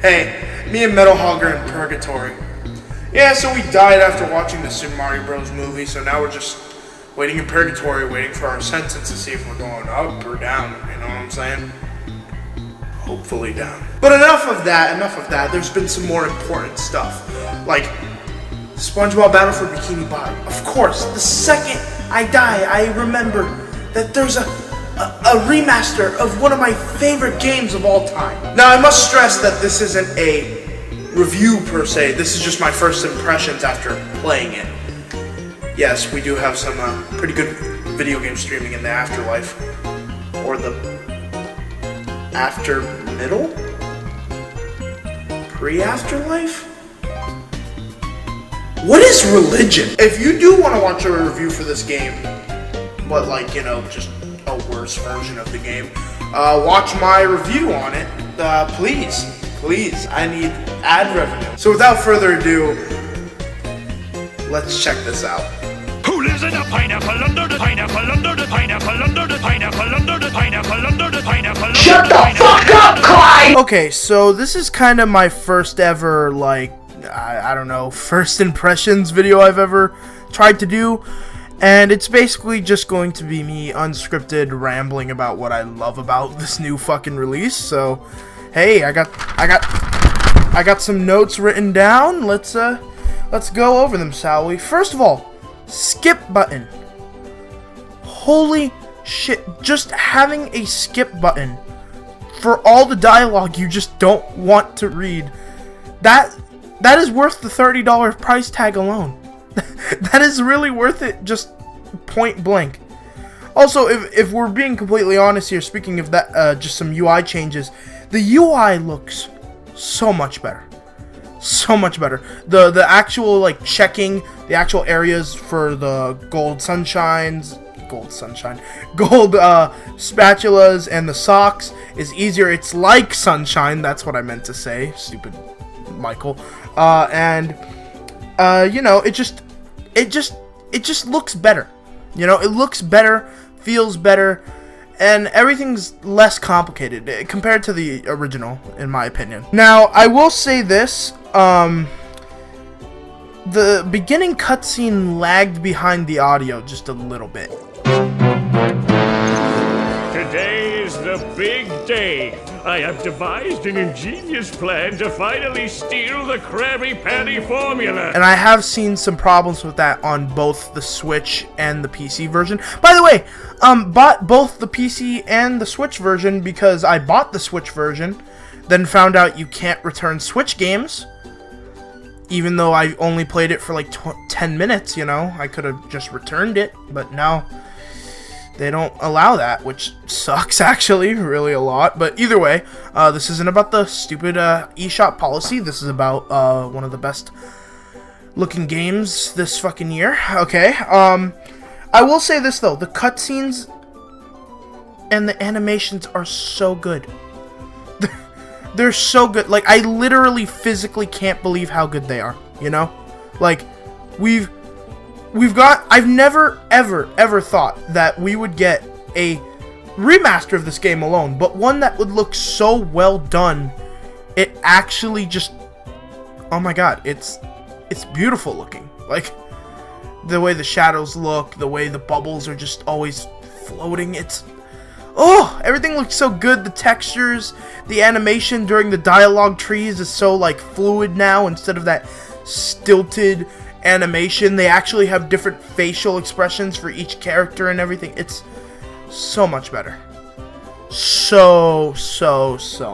Hey, me and Metal Hog are in purgatory. Yeah, so we died after watching the Super Mario Bros. Movie, so now we're just waiting in purgatory, waiting for our sentence to see if we're going up or down, you know what I'm saying? Hopefully down. But enough of that. There's been some more important stuff. Like, Spongebob Battle for Bikini Bottom. Of course, the second I die, I remember that there's a remaster of one of my favorite games of all time. Now, I must stress that this isn't a review per se. This is just my first impressions after playing it. Yes, we do have some pretty good video game streaming in the afterlife. Or the after middle? Pre-afterlife? What is religion? If you do want to watch a review for this game, but like, you know, just a worse version of the game, watch my review on it. Please, I need ad revenue. So without further ado, let's check this out. Who lives in a pineapple under the pineapple under the pineapple under the pineapple under the pineapple under the pineapple? Shut the fuck up, Clyde! Okay, so this is kind of my first ever, like, I don't know, first impressions video I've ever tried to do. And it's basically just going to be me unscripted rambling about what I love about this new fucking release. So, hey, I got some notes written down. Let's go over them, shall we? First of all, skip button. Holy shit, just having a skip button for all the dialogue you just don't want to read. That is worth the $30 price tag alone. That is really worth it, just point blank. Also, if we're being completely honest here, speaking of that, just some UI changes, the UI looks so much better. So much better. The actual, like, checking the actual areas for the gold spatulas and the socks is easier. It's like sunshine, that's what I meant to say, stupid Michael. You know, it just looks better. You know, it looks better, feels better, and everything's less complicated compared to the original, in my opinion. Now, I will say this, the beginning cutscene lagged behind the audio just a little bit. Today is the big day. I have devised an ingenious plan to finally steal the Krabby Patty formula. And I have seen some problems with that on both the Switch and the PC version. By the way, bought both the PC and the Switch version because I bought the Switch version, then found out you can't return Switch games. Even though I only played it for like 10 minutes, you know, I could have just returned it, but no. They don't allow that, which sucks, actually, really a lot. But either way, this isn't about the stupid eShop policy. This is about one of the best looking games this fucking year. Okay, I will say this, though. The cutscenes and the animations are so good. They're so good. Like, I literally physically can't believe how good they are, you know? Like, I've never, ever thought that we would get a remaster of this game alone, but one that would look so well done, it actually just, oh my god, it's beautiful looking. Like, the way the shadows look, the way the bubbles are just always floating, everything looks so good. The textures, the animation during the dialogue trees is so, like, fluid now instead of that stilted animation. They actually have different facial expressions for each character and everything. It's so much better. So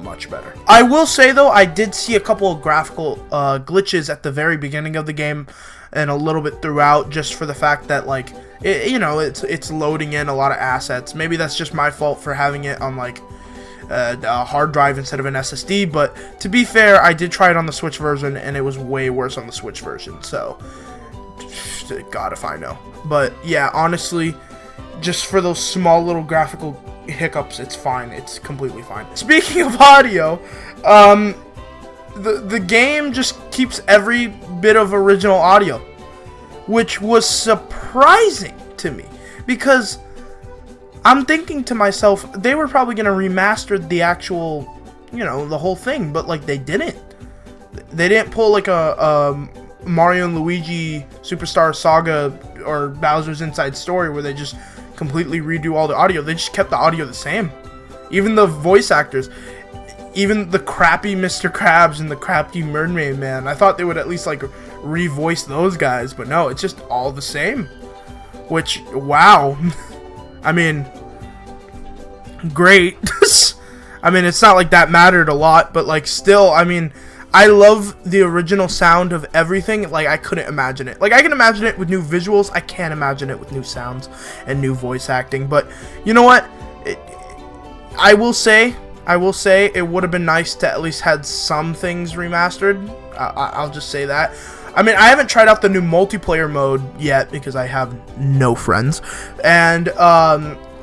much better. I will say, though, I did see a couple of graphical glitches at the very beginning of the game and a little bit throughout, just for the fact that, like, it's loading in a lot of assets. Maybe that's just my fault for having it on, like, a hard drive instead of an SSD, but to be fair, I did try it on the Switch version, and it was way worse on the Switch version, so God if I know. But yeah, honestly, just for those small little graphical hiccups, it's fine. It's completely fine. Speaking of audio, the game just keeps every bit of original audio, which was surprising to me, because I'm thinking to myself, they were probably going to remaster the actual you know, the whole thing, but like they didn't. They didn't pull like a Mario and Luigi Superstar Saga or Bowser's Inside Story where they just completely redo all the audio. They just kept the audio the same. Even the voice actors, even the crappy Mr. Krabs and the crappy Mermaid Man, I thought they would at least like revoice those guys, but no, it's just all the same. Which, wow. I mean, great. I mean, it's not like that mattered a lot, but like still, I mean, I love the original sound of everything. Like, I couldn't imagine it. Like, I can imagine it with new visuals. I can't imagine it with new sounds and new voice acting. But you know what? I will say it would have been nice to at least had some things remastered. I'll just say that. I mean, I haven't tried out the new multiplayer mode yet because I have no friends. And,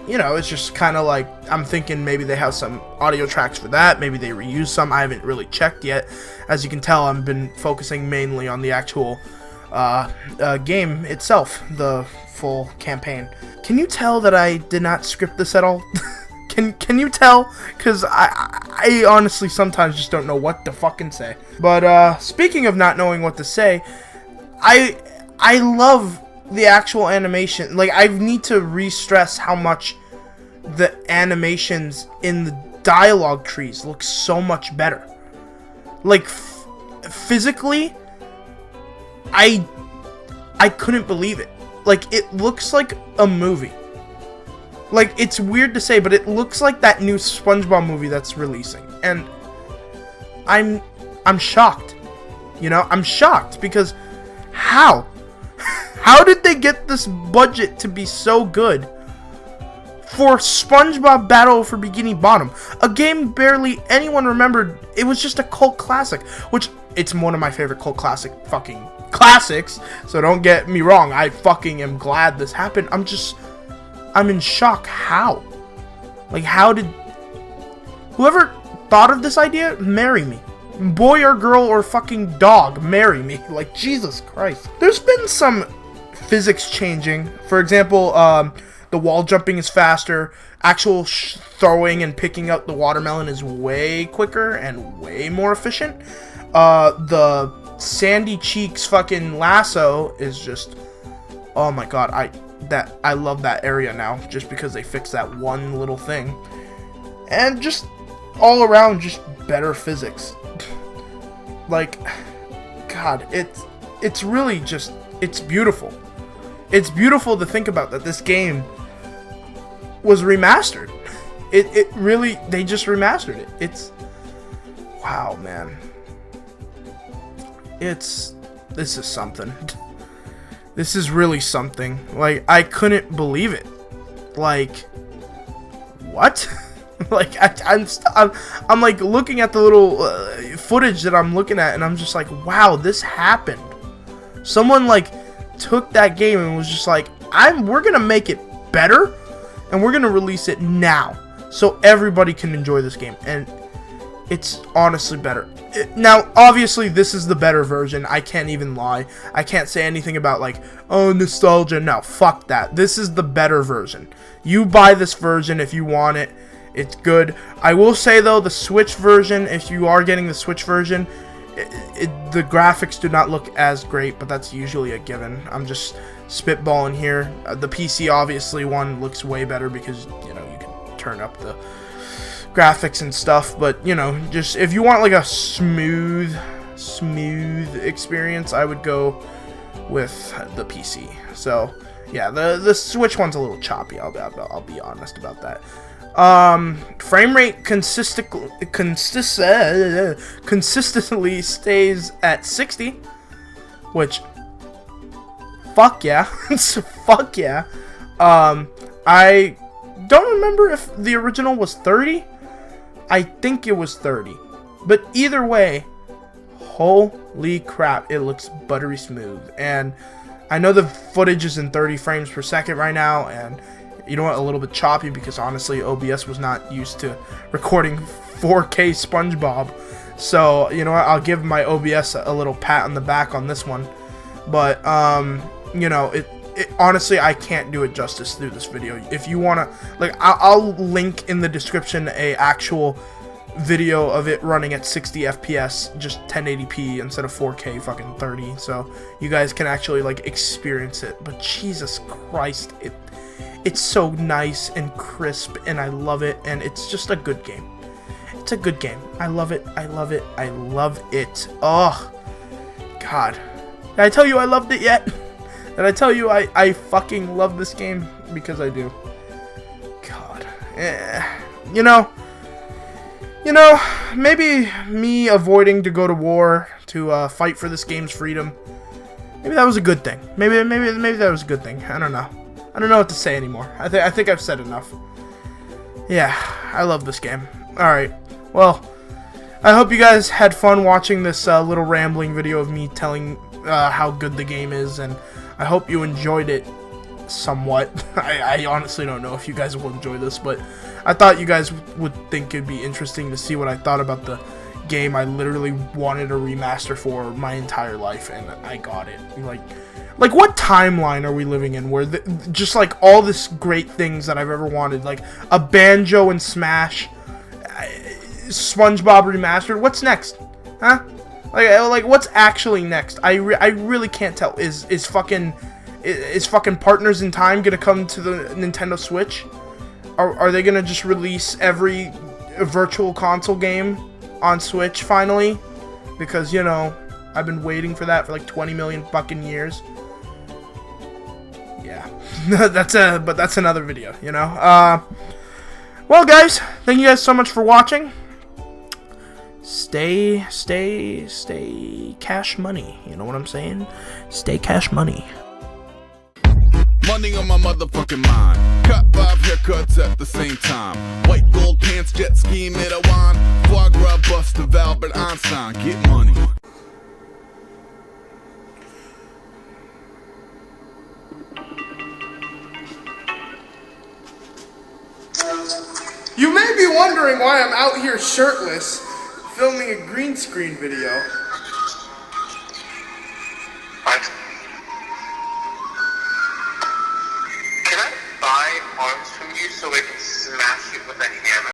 you know, it's just kind of like, I'm thinking maybe they have some audio tracks for that. Maybe they reuse some. I haven't really checked yet. As you can tell, I've been focusing mainly on the actual game itself, the full campaign. Can you tell that I did not script this at all? Can you tell? Because I honestly sometimes just don't know what to fucking say. But speaking of not knowing what to say, I love the actual animation. Like, I need to re-stress how much the animations in the dialogue trees look so much better. Like, physically, I couldn't believe it. Like, it looks like a movie. Like, it's weird to say, but it looks like that new SpongeBob movie that's releasing. And I'm shocked. You know, I'm shocked because how? How did they get this budget to be so good for SpongeBob Battle for Bikini Bottom? A game barely anyone remembered. It was just a cult classic, which it's one of my favorite cult classics. So don't get me wrong. I fucking am glad this happened. I'm in shock. How? Like, how did whoever thought of this idea, marry me. Boy or girl or fucking dog, marry me. Like, Jesus Christ. There's been some physics changing. For example, the wall jumping is faster. Actual throwing and picking up the watermelon is way quicker and way more efficient. The Sandy Cheeks fucking lasso is just, oh my god, I love that area now just because they fixed that one little thing. And just all around, just better physics. Like, god, it's really just, it's beautiful. It's beautiful to think about that this game was remastered. It really, they just remastered it. It's, wow, man. This is something. This is really something. Like, I couldn't believe it. Like, what? Like, I'm like looking at the little footage that I'm looking at, and I'm just like, wow, this happened. Someone like took that game and was just like, we're gonna make it better, and we're gonna release it now, so everybody can enjoy this game. And it's honestly better. Now, obviously, this is the better version. I can't even lie. I can't say anything about, like, oh, nostalgia. No, fuck that. This is the better version. You buy this version if you want it. It's good. I will say, though, the Switch version, if you are getting the Switch version, the graphics do not look as great, but that's usually a given. I'm just spitballing here. The PC, obviously, one looks way better because, you know, you can turn up the graphics and stuff, but you know, just if you want like a smooth experience, I would go with the PC. So yeah, the Switch one's a little choppy. I'll be honest about that. Frame rate consistently stays at 60, which fuck yeah. Fuck yeah. I don't remember if the original was 30. I think it was 30. But either way, holy crap, it looks buttery smooth. And I know the footage is in 30 frames per second right now, and you know what, a little bit choppy because honestly OBS was not used to recording 4K SpongeBob. So, you know what, I'll give my OBS a little pat on the back on this one. But, you know, honestly, I can't do it justice through this video. If you want to, like, I'll link in the description a actual video of it running at 60 FPS, just 1080p instead of 4K fucking 30, so you guys can actually like experience it. But Jesus Christ, it's so nice and crisp, and I love it, and it's just a good game. It's a good game. I love it. I love it. I love it. Oh, God. Did I tell you I loved it yet? Did I tell you I fucking love this game? Because I do. God. You know, maybe me avoiding to go to war to fight for this game's freedom, maybe that was a good thing. Maybe that was a good thing. I don't know. I don't know what to say anymore. I think I've said enough. Yeah, I love this game. Alright, well, I hope you guys had fun watching this little rambling video of me telling how good the game is, and I hope you enjoyed it somewhat. I honestly don't know if you guys will enjoy this, but I thought you guys would think it'd be interesting to see what I thought about the game I literally wanted a remaster for my entire life, and I got it. Like what timeline are we living in where just like all this great things that I've ever wanted, like a Banjo and Smash, SpongeBob remastered? What's next? Huh? Like what's actually next? I really can't tell. Is fucking Partners in Time gonna come to the Nintendo Switch? Are they gonna just release every virtual console game on Switch finally? Because, you know, I've been waiting for that for like 20 million fucking years. Yeah. But that's another video, you know? Well, guys, thank you guys so much for watching. Stay cash money. You know what I'm saying? Stay cash money. Money on my motherfucking mind. Cut 5 haircuts at the same time. White gold pants, jet ski, made a wine. Foie gras bust of Albert Einstein. Get money. You may be wondering why I'm out here shirtless filming a green screen video.